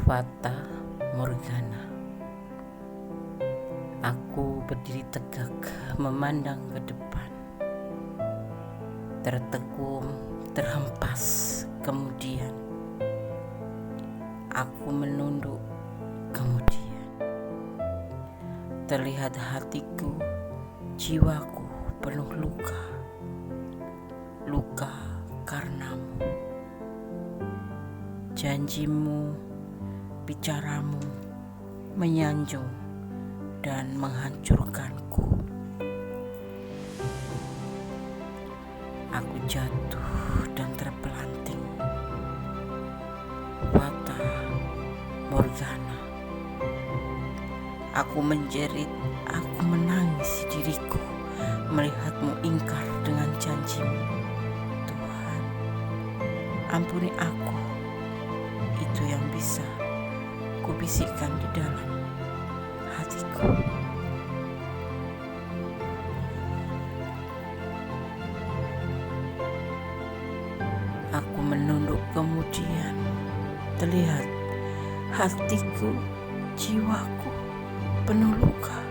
Fata Morgana. Aku berdiri tegak memandang ke depan, tertegun, terhempas. Kemudian aku menunduk. Kemudian terlihat hatiku, jiwaku penuh luka. Luka karenamu. Janjimu, bicaramu menyanjung dan menghancurkanku. Aku jatuh dan terpelanting. Fata Morgana. Aku menjerit, aku menangis diriku melihatmu ingkar dengan janjimu. Tuhan, ampuni aku. Itu yang bisa kubisikkan di dalam hatiku. Aku menunduk, kemudian terlihat hatiku, jiwaku penuh luka.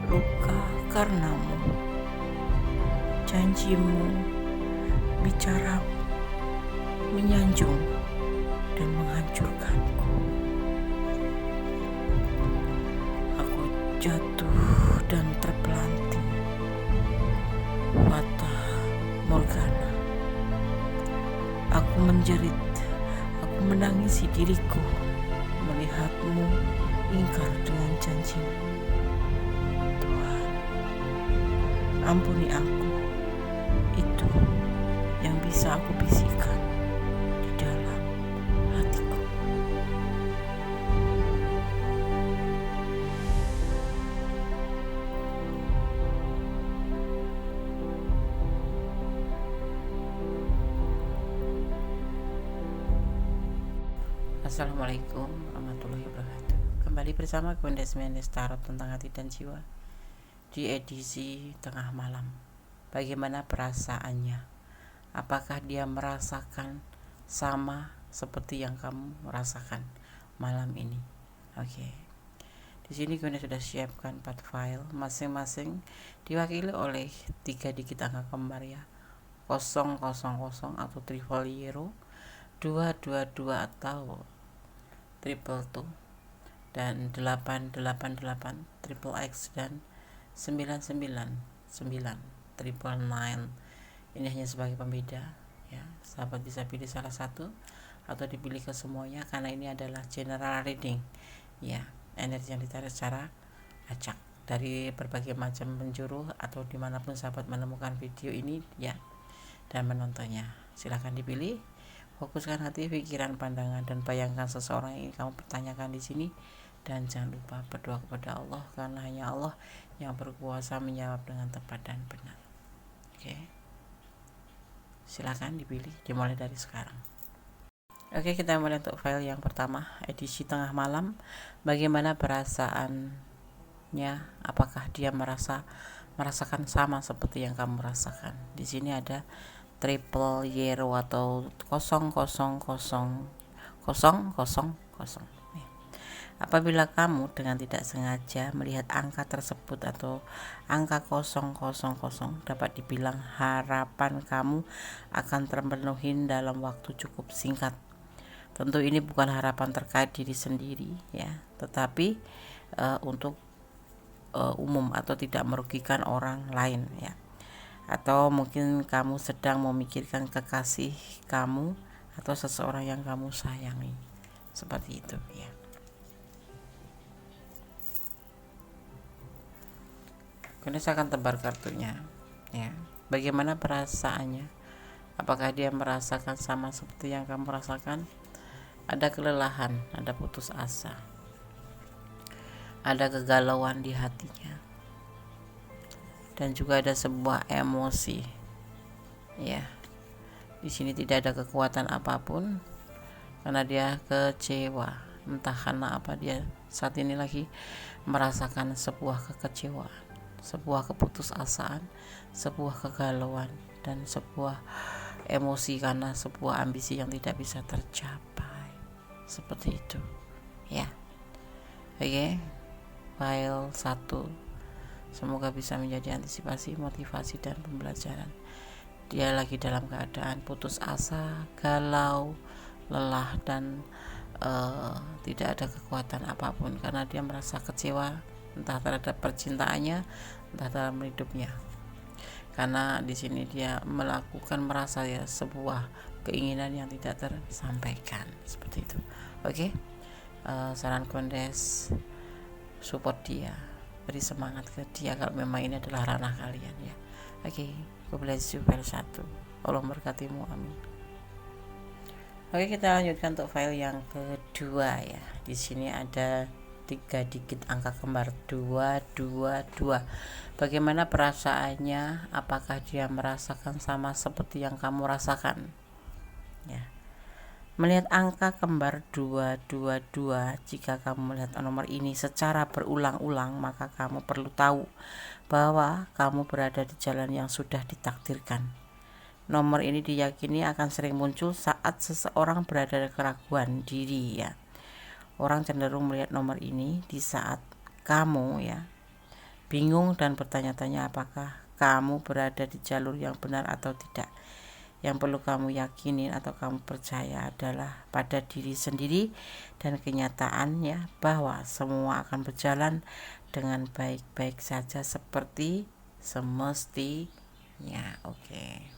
Luka karenamu. Janjimu, bicaramu menyanjung dan menghancurkanku. Aku jatuh dan terpelanting. Fata Morgana. Aku menjerit, aku menangisi diriku melihatmu ingkar dengan janjimu. Tuhan, ampuni aku. Itu yang bisa aku bisikkan di dalam hatiku. Assalamualaikum warahmatullahi wabarakatuh. Kembali bersama gue Desmendes Tarot tentang hati dan jiwa di edisi tengah malam. Bagaimana perasaannya? Apakah dia merasakan sama seperti yang kamu merasakan malam ini? Oke. Di sini gue sudah siapkan 4 file, masing-masing diwakili oleh 3 digit angka kembar ya. 000 atau triple zero, 222 atau triple two, dan 888 triple X, dan 999 triple nine. Ini hanya sebagai pembeda ya. Sahabat bisa pilih salah satu atau dipilih ke semuanya, karena ini adalah general reading ya. Energi yang ditarik secara acak dari berbagai macam penjuru atau dimanapun sahabat menemukan video ini ya dan menontonnya. Silahkan dipilih. Fokuskan hati, pikiran, pandangan, dan bayangkan seseorang yang kamu pertanyakan di sini. Dan jangan lupa berdoa kepada Allah, karena hanya Allah yang berkuasa menjawab dengan tepat dan benar. Oke. Silakan dipilih, dimulai dari sekarang. Oke, kita mulai untuk file yang pertama, edisi tengah malam. Bagaimana perasaannya? Apakah dia merasakan sama seperti yang kamu rasakan? Di sini ada triple zero atau 00000. Apabila kamu dengan tidak sengaja melihat angka tersebut atau angka 000, dapat dibilang harapan kamu akan terpenuhi dalam waktu cukup singkat. Tentu ini bukan harapan terkait diri sendiri ya, tetapi untuk umum atau tidak merugikan orang lain ya. Atau mungkin kamu sedang memikirkan kekasih kamu atau seseorang yang kamu sayangi, seperti itu ya. Kemudian saya akan tebar kartunya ya. Bagaimana perasaannya? Apakah dia merasakan sama seperti yang kamu rasakan? Ada kelelahan, ada putus asa, ada kegalauan di hatinya, dan juga ada sebuah emosi ya. Di sini tidak ada kekuatan apapun karena dia kecewa. Entah karena apa, dia saat ini lagi merasakan sebuah kekecewaan, sebuah keputusasaan, sebuah kegalauan, dan sebuah emosi karena sebuah ambisi yang tidak bisa tercapai. seperti itu ya. Oke, file 1 semoga bisa menjadi antisipasi, motivasi, dan pembelajaran. Dia lagi dalam keadaan putus asa, galau, lelah, dan tidak ada kekuatan apapun karena dia merasa kecewa entah terhadap percintaannya, entah dalam hidupnya. Karena di sini dia merasa ya sebuah keinginan yang tidak tersampaikan seperti itu. Oke, saran kondes, support dia, beri semangat ke dia kalau memang ini adalah ranah kalian ya. Oke, God bless you file 1. Allah memberkatimu, amin. Oke, kita lanjutkan untuk file yang kedua ya. Di sini ada 3 digit angka kembar 222. Bagaimana perasaannya? Apakah dia merasakan sama seperti yang kamu rasakan? Ya. Melihat angka kembar 222, jika kamu melihat nomor ini secara berulang-ulang, maka kamu perlu tahu bahwa kamu berada di jalan yang sudah ditakdirkan. Nomor ini diyakini akan sering muncul saat seseorang berada di keraguan diri ya. Orang cenderung melihat nomor ini di saat kamu ya bingung dan bertanya-tanya apakah kamu berada di jalur yang benar atau tidak. Yang perlu kamu yakini atau kamu percaya adalah pada diri sendiri dan kenyataannya bahwa semua akan berjalan dengan baik-baik saja seperti semestinya. Oke.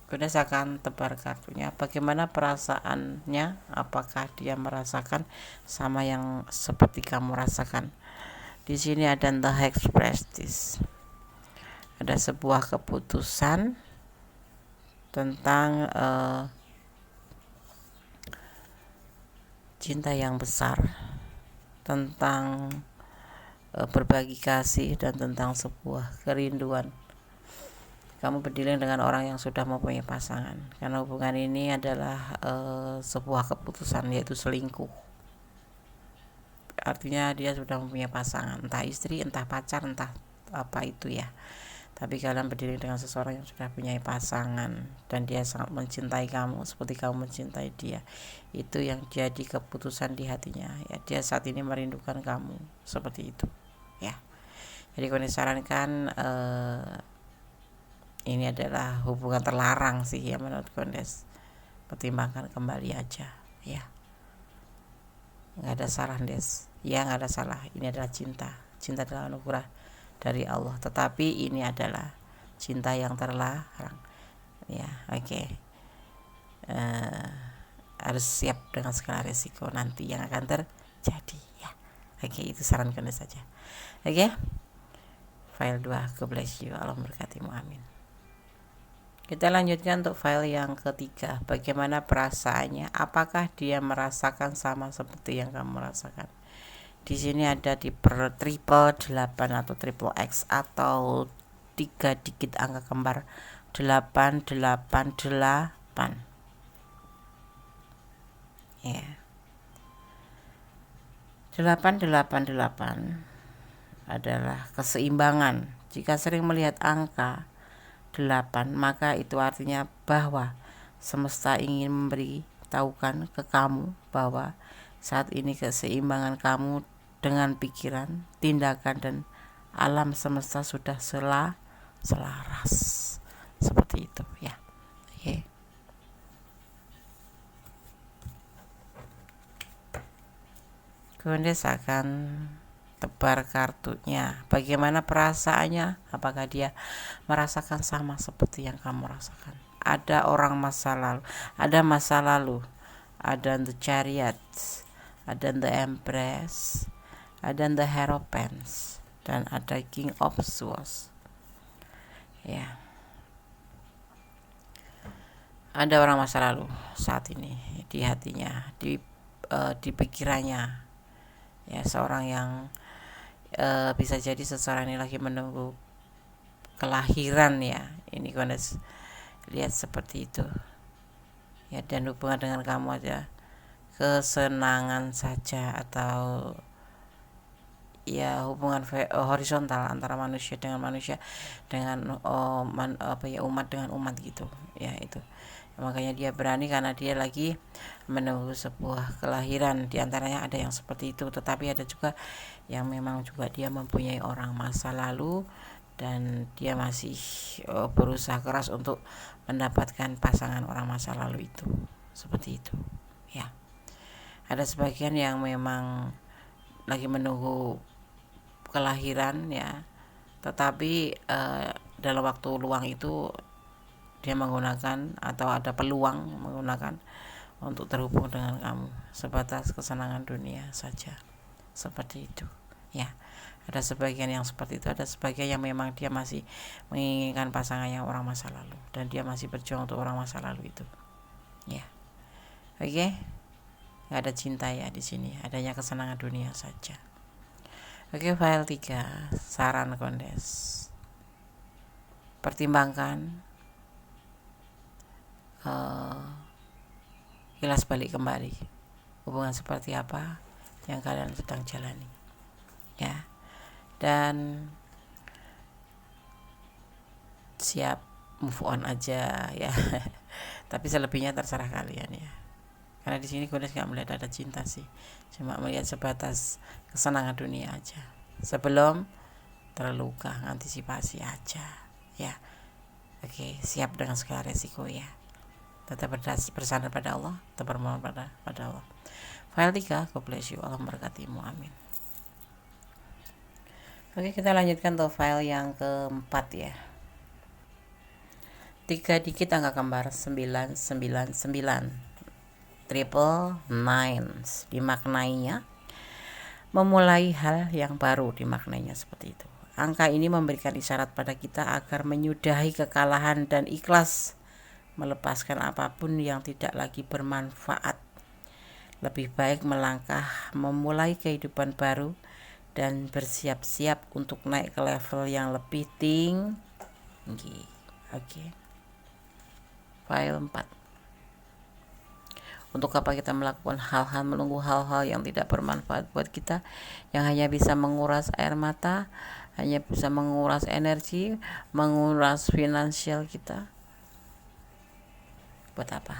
Kemudian saya akan tebar kartunya. Bagaimana perasaannya? Apakah dia merasakan sama yang seperti kamu rasakan? Di sini ada the express this. Ada sebuah keputusan tentang cinta yang besar, tentang berbagi kasih, dan tentang sebuah kerinduan. Kamu berdialog dengan orang yang sudah mempunyai pasangan, karena hubungan ini adalah sebuah keputusan, yaitu selingkuh. Artinya dia sudah mempunyai pasangan, entah istri, entah pacar, entah apa itu ya. Tapi kalian berdiri dengan seseorang yang sudah punya pasangan dan dia sangat mencintai kamu seperti kamu mencintai dia. Itu yang jadi keputusan di hatinya ya. Dia saat ini merindukan kamu seperti itu ya. Jadi kau disarankan ini adalah hubungan terlarang sih ya menurut Kondes. Pertimbangkan kembali aja ya. Nggak ada salah Des ya, nggak ada salah. Ini adalah cinta adalah anugerah dari Allah, tetapi ini adalah cinta yang terlarang ya. Oke. Harus siap dengan segala resiko nanti yang akan terjadi ya. Oke, itu saran Kondes saja. Oke, file 2, God bless you, Allah memberkatimu, amin. Kita lanjutkan untuk file yang ketiga. Bagaimana perasaannya? Apakah dia merasakan sama seperti yang kamu rasakan? Di sini ada di triple 8 atau triple X atau 3 digit angka kembar 888. Ya. 888 adalah keseimbangan. Jika sering melihat angka 8, maka itu artinya bahwa semesta ingin memberitahukan ke kamu bahwa saat ini keseimbangan kamu dengan pikiran, tindakan, dan alam semesta sudah selaras seperti itu ya. Oke. Kemudian saya akan tebar kartunya. Bagaimana perasaannya? Apakah dia merasakan sama seperti yang kamu rasakan? Ada orang masa lalu, ada the Chariot, ada the Empress, ada the Hierophant, dan ada King of Swords ya. Ada orang masa lalu saat ini di hatinya, di pikirannya ya, seorang yang bisa jadi seseorang ini lagi menunggu kelahiran ya. Ini Kondes lihat seperti itu ya, dan hubungan dengan kamu aja kesenangan saja atau ya hubungan horizontal antara manusia dengan manusia, dengan umat dengan umat gitu ya. Itu makanya dia berani karena dia lagi menunggu sebuah kelahiran. Di antaranya ada yang seperti itu, tetapi ada juga yang memang juga dia mempunyai orang masa lalu dan dia masih berusaha keras untuk mendapatkan pasangan orang masa lalu itu, seperti itu ya. Ada sebagian yang memang lagi menunggu kelahiran ya, tetapi dalam waktu luang itu dia menggunakan atau ada peluang menggunakan untuk terhubung dengan kamu sebatas kesenangan dunia saja, seperti itu ya. Ada sebagian yang seperti itu, ada sebagian yang memang dia masih menginginkan pasangannya orang masa lalu dan dia masih berjuang untuk orang masa lalu itu ya. Oke. Gak ada cinta ya di sini, adanya kesenangan dunia saja. Oke, file 3, saran Kondes. Pertimbangkan, kilas balik kembali hubungan seperti apa yang kalian sedang jalani ya, dan siap move on aja ya. Tapi selebihnya terserah kalian ya, karena di sini Kondes nggak melihat ada cinta sih, cuma melihat sebatas kesenangan dunia aja sebelum terluka, antisipasi aja ya. Oke, siap dengan segala resiko ya, tetap bersandar pada Allah, tetap bermohon pada Allah. File 3, God bless you, Allah memberkatimu, amin. Oke, kita lanjutkan ke file yang keempat ya. 3 dikit angka kembar 999, triple nines, dimaknainya memulai hal yang baru, dimaknainya seperti itu. Angka ini memberikan isyarat pada kita agar menyudahi kekalahan dan ikhlas melepaskan apapun yang tidak lagi bermanfaat. Lebih baik melangkah memulai kehidupan baru dan bersiap-siap untuk naik ke level yang lebih tinggi. Oke. File 4. Untuk apa kita melakukan hal-hal, menunggu hal-hal yang tidak bermanfaat buat kita, yang hanya bisa menguras air mata, hanya bisa menguras energi, menguras finansial kita? Buat apa?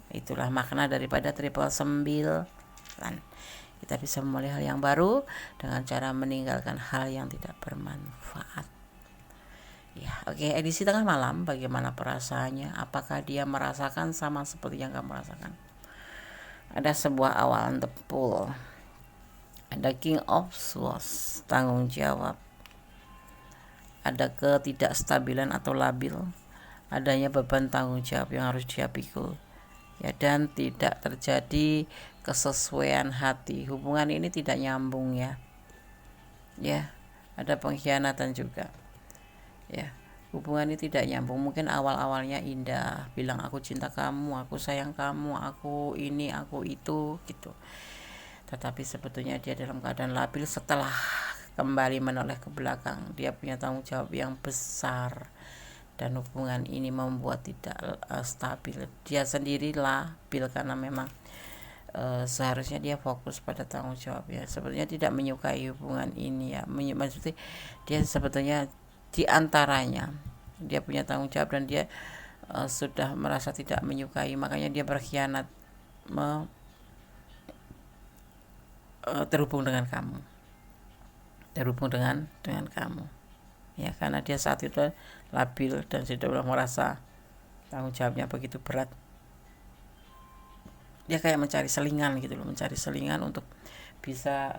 Itulah makna daripada triple 9. Kita bisa memulai hal yang baru dengan cara meninggalkan hal yang tidak bermanfaat ya. Oke, edisi tengah malam, bagaimana perasaannya? Apakah dia merasakan sama seperti yang kamu rasakan? Ada sebuah awalan the pool, ada King of Swords, tanggung jawab, ada ketidakstabilan atau labil, adanya beban tanggung jawab yang harus dia pikul ya, dan tidak terjadi kesesuaian hati. Hubungan ini tidak nyambung ya. Ada pengkhianatan juga ya. Hubungan ini tidak nyambung. Mungkin awal-awalnya indah, bilang aku cinta kamu, aku sayang kamu, aku ini, aku itu gitu. Tetapi sebetulnya dia dalam keadaan labil setelah kembali menoleh ke belakang. Dia punya tanggung jawab yang besar dan hubungan ini membuat tidak stabil. Dia sendiri labil karena memang seharusnya dia fokus pada tanggung jawabnya. Sebetulnya tidak menyukai hubungan ini ya. Maksudnya dia sebetulnya di antaranya dia punya tanggung jawab dan dia sudah merasa tidak menyukai, makanya dia berkhianat terhubung dengan kamu, ya, karena dia saat itu labil dan sudah merasa tanggung jawabnya begitu berat. Dia kayak mencari selingan gitu loh, untuk bisa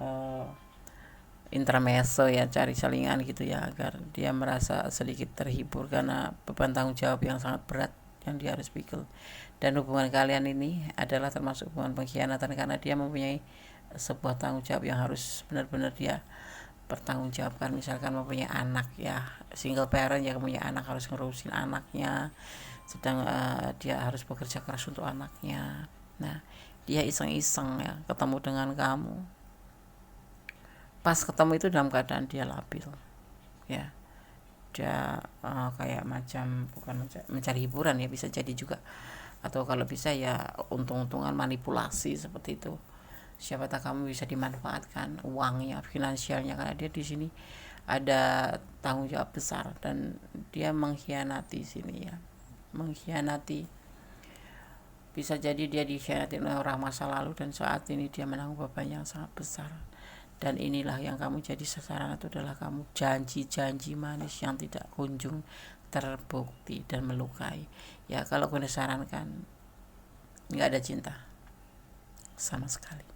intermezzo ya, cari selingan gitu ya, agar dia merasa sedikit terhibur karena beban tanggung jawab yang sangat berat yang dia harus pikul. Dan hubungan kalian ini adalah termasuk hubungan pengkhianatan karena dia mempunyai sebuah tanggung jawab yang harus benar-benar dia pertanggungjawabkan. Misalkan mempunyai anak ya, single parent yang punya anak, harus ngurusin anaknya, sedang dia harus bekerja keras untuk anaknya. Nah, dia iseng-iseng ya ketemu dengan kamu. Pas ketemu itu dalam keadaan dia labil ya, dia kayak macam bukan mencari hiburan ya, bisa jadi juga, atau kalau bisa ya untung-untungan manipulasi seperti itu, siapa tahu kamu bisa dimanfaatkan uangnya, finansialnya, karena dia di sini ada tanggung jawab besar dan dia mengkhianati sini ya, mengkhianati. Bisa jadi dia dikhianati oleh orang masa lalu dan saat ini dia menanggung beban yang sangat besar. Dan inilah yang kamu jadi sasaran, itu adalah kamu janji-janji manis yang tidak kunjung terbukti dan melukai. Ya kalau gue sarankan, nggak ada cinta sama sekali.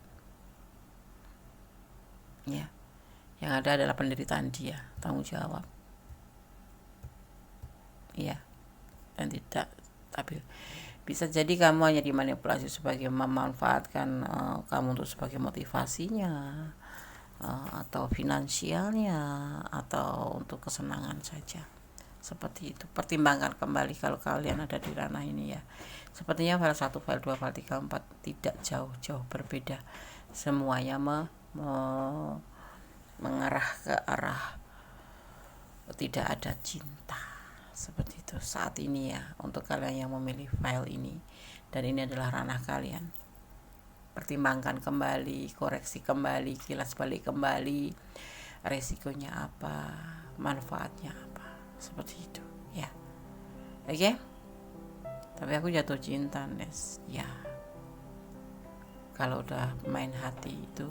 Ya, yang ada adalah penderitaan dia, tanggung jawab. Ya, dan tidak, tapi bisa jadi kamu hanya dimanipulasi sebagai memanfaatkan kamu untuk sebagai motivasinya, atau finansialnya, atau untuk kesenangan saja. Seperti itu. Pertimbangkan kembali kalau kalian ada di ranah ini ya. Sepertinya file 1, file 2, file 3, 4 tidak jauh-jauh berbeda. Semuanya mengarah ke arah tidak ada cinta. Seperti itu saat ini ya, untuk kalian yang memilih file ini dan ini adalah ranah kalian. Pertimbangkan kembali, koreksi kembali, kilas balik kembali, resikonya apa, manfaatnya apa, seperti itu ya. Oke? Tapi aku jatuh cinta, Nes. Ya, kalau udah main hati itu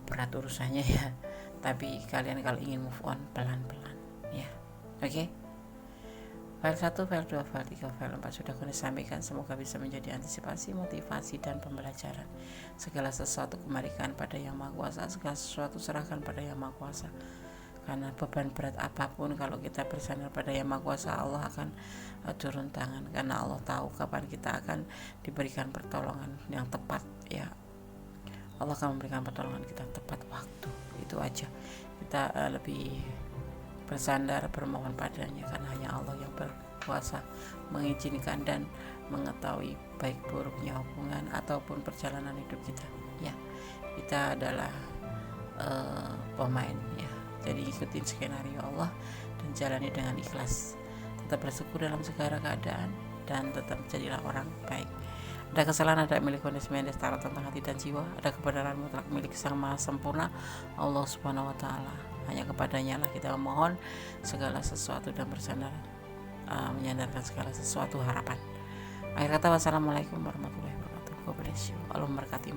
berat urusannya ya. Tapi kalian kalau ingin move on pelan-pelan ya. Oke? File 1, file 2, file 3, file 4 sudah kami sampaikan. Semoga bisa menjadi antisipasi, motivasi, dan pembelajaran. Segala sesuatu kembalikan pada Yang Maha Kuasa. Segala sesuatu serahkan pada Yang Maha Kuasa. Karena beban berat apapun kalau kita bersandar pada Yang Maha Kuasa, Allah akan turun tangan. Karena Allah tahu kapan kita akan diberikan pertolongan yang tepat ya. Allah akan memberikan pertolongan kita tepat waktu. Itu aja. Kita lebih bersandar, bermohon padanya, karena hanya Allah yang berkuasa mengizinkan dan mengetahui baik buruknya hubungan ataupun perjalanan hidup kita ya. Kita adalah pemain ya, jadi ikutin skenario Allah dan jalani dengan ikhlas. Tetap bersyukur dalam segala keadaan dan tetap jadilah orang baik. Ada kesalahan, ada milik kondisi mendes tarot tentang hati dan jiwa, ada kebenaran mutlak milik Sang Maha Sempurna Allah Subhanahu wa Ta'ala. Hanya kepadanya lah kita memohon segala sesuatu dan bersandar, menyandarkan segala sesuatu harapan. Akhir kata, wassalamualaikum warahmatullahi wabarakatuh. God bless you. Allah memberkati.